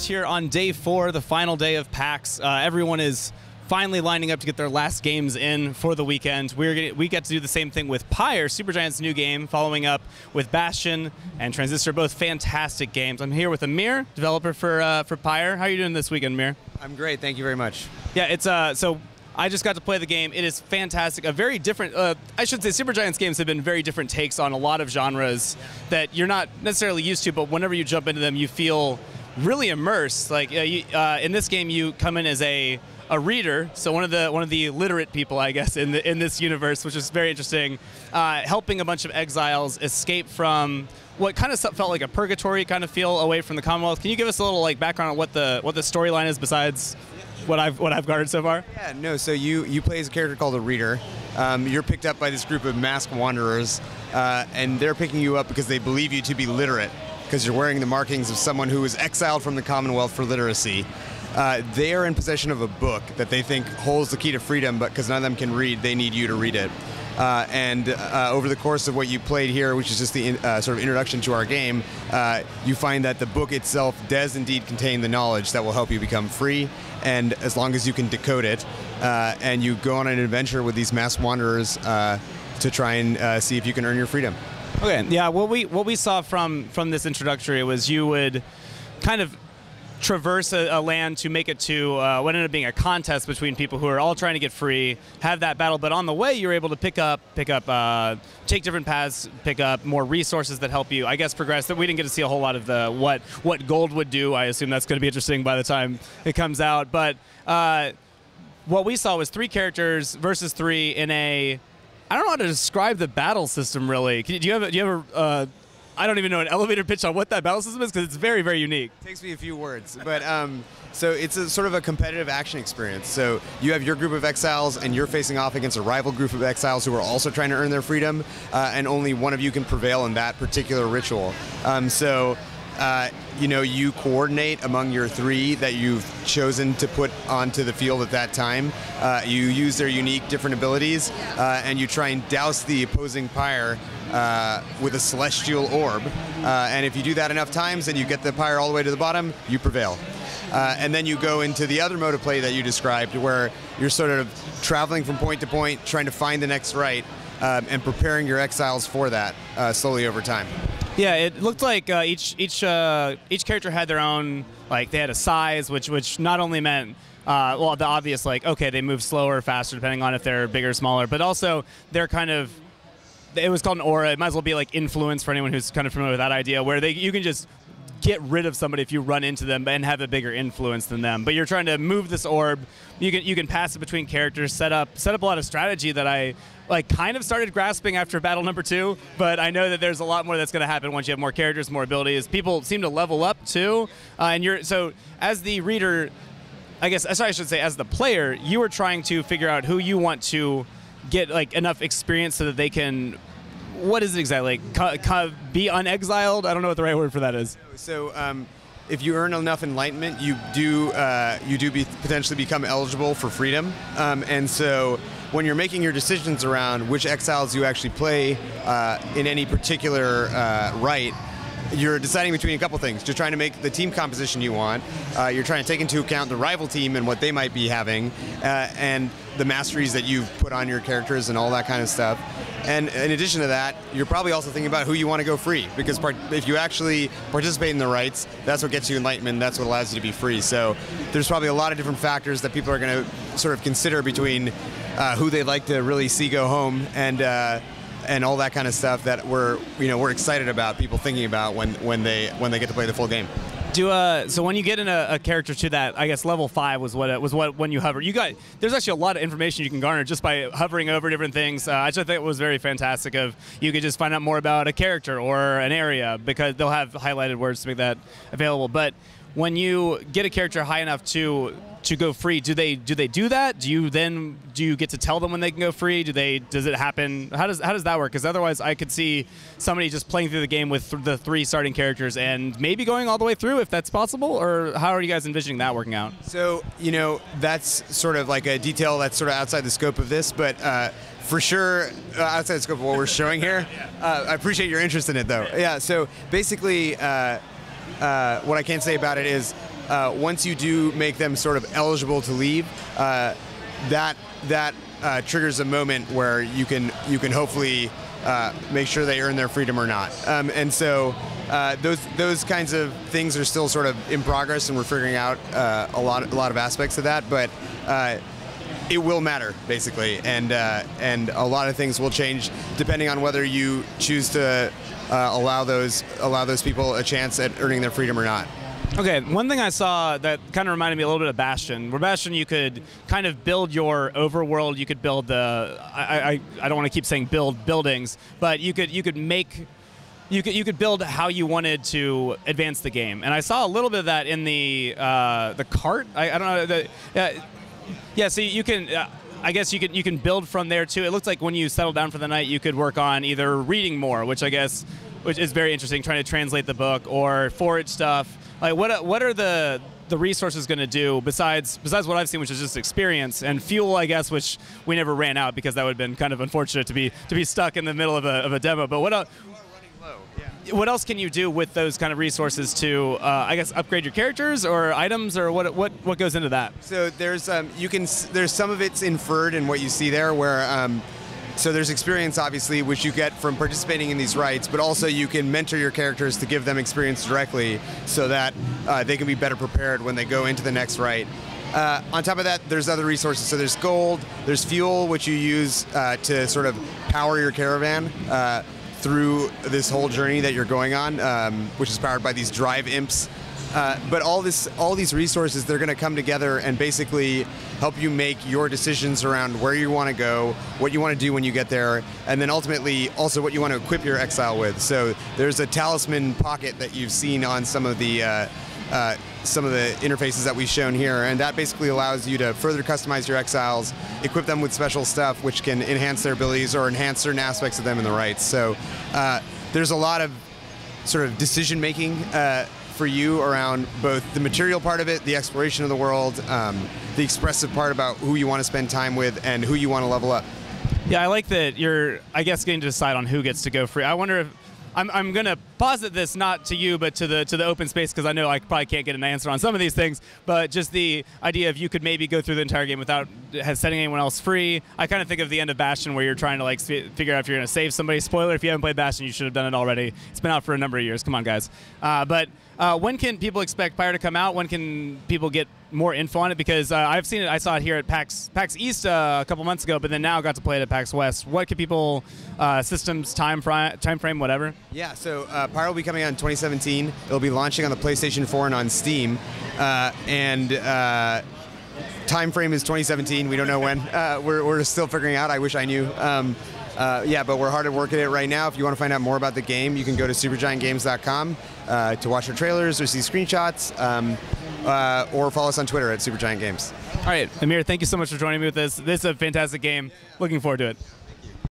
arrived here on day 4, the final day of PAX. Everyone is finally lining up to get their last games in for the weekend. We get to do the same thing with Pyre, Supergiant's new game, following up with Bastion and Transistor, both fantastic games. I'm here with Amir, developer for Pyre. How are you doing this weekend, Amir? I'm great, thank you very much. Yeah, it's so I just got to play the game. It is fantastic. A very different, I should say Supergiant's games have been very different takes on a lot of genres that you're not necessarily used to, but whenever you jump into them, you feel really immersed. Like in this game, you come in as a reader, so one of the literate people, I guess, in this universe, which is very interesting, helping a bunch of exiles escape from what kind of felt like a purgatory kind of feel away from the Commonwealth. Can you give us a little background on what the storyline is besides what I've garnered so far? Yeah, no. So you play as a character called a reader. You're picked up by this group of masked wanderers, and they're picking you up because they believe you to be literate, because you're wearing the markings of someone who was exiled from the Commonwealth for literacy. They are in possession of a book that they think holds the key to freedom, but because none of them can read, they need you to read it. Over the course of what you played here, which is just the sort of introduction to our game, you find that the book itself does indeed contain the knowledge that will help you become free, and as long as you can decode it, and you go on an adventure with these masked wanderers to try and see if you can earn your freedom. Okay, yeah, what we saw from this introductory was you would kind of traverse a land to make it to what ended up being a contest between people who are all trying to get free, have that battle, but on the way you're able to take different paths, pick up more resources that help you, I guess, progress. That we didn't get to see a whole lot of the what gold would do. I assume that's going to be interesting by the time it comes out. But what we saw was 3 characters versus 3 in a, I don't know how to describe the battle system really. Do you have I don't even know an elevator pitch on what that battle system is, because it's very, very unique. It takes me a few words, but so it's a sort of a competitive action experience. So you have your group of exiles, and you're facing off against a rival group of exiles who are also trying to earn their freedom, and only one of you can prevail in that particular ritual. You coordinate among your 3 that you've chosen to put onto the field at that time. You use their unique different abilities, and you try and douse the opposing pyre with a celestial orb. And if you do that enough times and you get the pyre all the way to the bottom, you prevail. And then you go into the other mode of play that you described, where you're sort of traveling from point to point, trying to find the next right, and preparing your exiles for that slowly over time. Yeah, it looked like each character had their own, they had a size, which not only meant well, the obvious, okay, they move slower or faster depending on if they're bigger or smaller, but also they're kind of, it was called an aura. It might as well be like influence for anyone who's kind of familiar with that idea, where you can just get rid of somebody if you run into them and have a bigger influence than them. But you're trying to move this orb. You can pass it between characters, set up a lot of strategy that I kind of started grasping after battle number 2. But I know that there's a lot more that's going to happen once you have more characters, more abilities. People seem to level up too, so as the reader, I guess, sorry, I should say, as the player, you are trying to figure out who you want to get enough experience so that they can, what is it exactly, be unexiled? I don't know what the right word for that is. So if you earn enough enlightenment, you do potentially become eligible for freedom. And so when you're making your decisions around which exiles you actually play in any particular rite, you're deciding between a couple things. You're trying to make the team composition you want. You're trying to take into account the rival team and what they might be having, and the masteries that you've put on your characters and all that kind of stuff. And in addition to that, you're probably also thinking about who you want to go free, because if you actually participate in the rites, that's what gets you enlightenment, that's what allows you to be free. So there's probably a lot of different factors that people are going to sort of consider between who they'd like to really see go home, and all that kind of stuff that we're excited about people thinking about when they get to play the full game. So when you get in a character to that, I guess level 5 was what when you hover. There's actually a lot of information you can garner just by hovering over different things. I just think it was very fantastic. You could just find out more about a character or an area, because they'll have highlighted words to make that available. But when you get a character high enough to go free, do they do that? Do you get to tell them when they can go free? Does it happen? How does that work? Because otherwise, I could see somebody just playing through the game with the 3 starting characters and maybe going all the way through, if that's possible. Or how are you guys envisioning that working out? So that's sort of like a detail that's sort of outside the scope of this, but for sure outside the scope of what we're showing here. I appreciate your interest in it, though. Yeah. So basically, what I can say about it is once you do make them sort of eligible to leave, that triggers a moment where you can hopefully make sure they earn their freedom or not. And so those kinds of things are still sort of in progress, and we're figuring out a lot of aspects of that. But it will matter, basically, and a lot of things will change depending on whether you choose to allow those people a chance at earning their freedom or not. Okay, one thing I saw that kind of reminded me a little bit of Bastion. Where Bastion, you could kind of build your overworld. You could build the I don't want to keep saying build buildings, but you could build how you wanted to advance the game. And I saw a little bit of that in the cart. I don't know. Yeah, so you can. I guess you can build from there too. It looks like when you settle down for the night, you could work on either reading more, which is very interesting, trying to translate the book, or forage stuff. Like what are the resources going to do besides what I've seen, which is just experience and fuel, I guess, which we never ran out because that would have been kind of unfortunate to be stuck in the middle of a demo. But what else can you do with those kind of resources to, I guess, upgrade your characters or items, or what goes into that? So there's there's some of it's inferred in what you see there, where so there's experience, obviously, which you get from participating in these rites, but also you can mentor your characters to give them experience directly so that they can be better prepared when they go into the next rite. On top of that, there's other resources. So there's gold, there's fuel, which you use to sort of power your caravan through this whole journey that you're going on, which is powered by these drive imps. But all these resources, they're going to come together and basically help you make your decisions around where you want to go, what you want to do when you get there, and then ultimately also what you want to equip your exile with. So there's a talisman pocket that you've seen on some of the interfaces that we've shown here, and that basically allows you to further customize your exiles, equip them with special stuff which can enhance their abilities or enhance certain aspects of them in the rites. So there's a lot of sort of decision making for you around both the material part of it, the exploration of the world, the expressive part about who you want to spend time with and who you want to level up. Yeah, I like that you're, I guess, getting to decide on who gets to go free. I wonder if I'm going to posit this not to you, but to the open space, because I know I probably can't get an answer on some of these things. But just the idea of you could maybe go through the entire game without setting anyone else free. I kind of think of the end of Bastion, where you're trying to figure out if you're going to save somebody. Spoiler: if you haven't played Bastion, you should have done it already. It's been out for a number of years. Come on, guys. But when can people expect Pyre to come out? When can people get more info on it? Because I've seen it. I saw it here at PAX East a couple months ago, but then now got to play it at PAX West. What can people, systems, time frame, whatever? Yeah, so Pyre will be coming out in 2017. It'll be launching on the PlayStation 4 and on Steam. Time frame is 2017. We don't know when. We're still figuring out. I wish I knew. Yeah, but we're hard at work at it right now. If you want to find out more about the game, you can go to supergiantgames.com to watch our trailers or see screenshots, or follow us on Twitter at supergiantgames. All right, Amir, thank you so much for joining me with this. This is a fantastic game. Looking forward to it.